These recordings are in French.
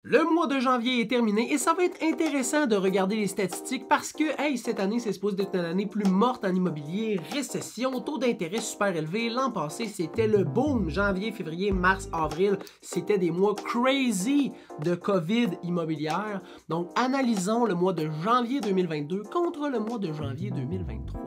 Le mois de janvier est terminé et ça va être intéressant de regarder les statistiques parce que, hey, cette année, c'est supposé être une année plus morte en immobilier, récession, taux d'intérêt super élevé. L'an passé, c'était le boom. Janvier, février, mars, avril, c'était des mois crazy de COVID immobilière. Donc, analysons le mois de janvier 2022 contre le mois de janvier 2023.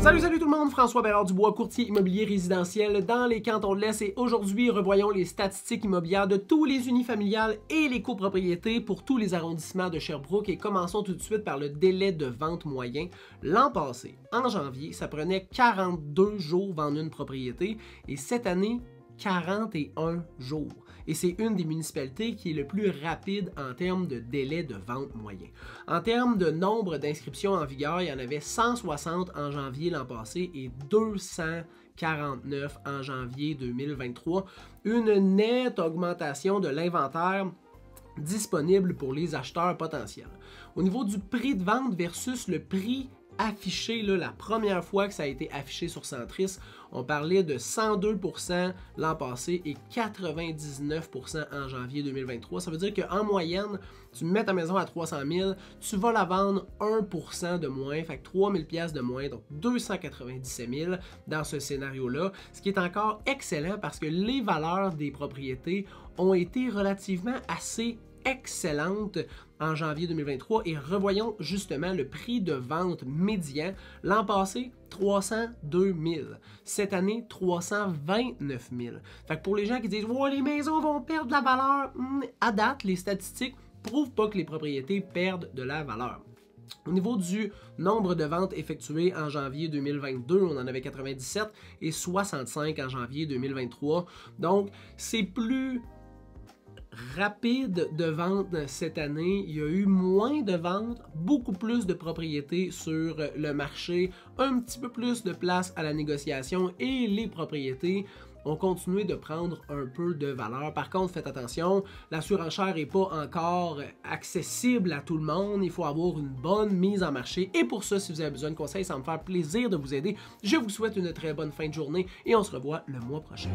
Salut tout le monde, François Bérard-Dubois, courtier immobilier résidentiel dans les Cantons de l'Est et aujourd'hui, revoyons les statistiques immobilières de tous les unifamiliales et les copropriétés pour tous les arrondissements de Sherbrooke et commençons tout de suite par le délai de vente moyen. L'an passé, en janvier, ça prenait 42 jours vendre une propriété et cette année, 41 jours. Et c'est une des municipalités qui est le plus rapide en termes de délai de vente moyen. En termes de nombre d'inscriptions en vigueur, il y en avait 160 en janvier l'an passé et 249 en janvier 2023. Une nette augmentation de l'inventaire disponible pour les acheteurs potentiels. Au niveau du prix de vente versus le prix affiché, là, la première fois que ça a été affiché sur Centris, on parlait de 102% l'an passé et 99% en janvier 2023. Ça veut dire qu'en moyenne, tu mets ta maison à 300 000, tu vas la vendre 1% de moins, fait que 3 000 $ de moins, donc 297 000 dans ce scénario-là, ce qui est encore excellent parce que les valeurs des propriétés ont été relativement assez excellente en janvier 2023 et revoyons justement le prix de vente médian. L'an passé, 302 000. Cette année, 329 000. Fait que pour les gens qui disent « Ouais, les maisons vont perdre de la valeur », à date, les statistiques prouvent pas que les propriétés perdent de la valeur. Au niveau du nombre de ventes effectuées en janvier 2022, on en avait 97 et 65 en janvier 2023. Donc, c'est plus rapide de vente cette année. Il y a eu moins de ventes, beaucoup plus de propriétés sur le marché, un petit peu plus de place à la négociation et les propriétés ont continué de prendre un peu de valeur. Par contre, faites attention, la surenchère n'est pas encore accessible à tout le monde. Il faut avoir une bonne mise en marché. Et pour ça, si vous avez besoin de conseils, ça va me faire plaisir de vous aider. Je vous souhaite une très bonne fin de journée et on se revoit le mois prochain.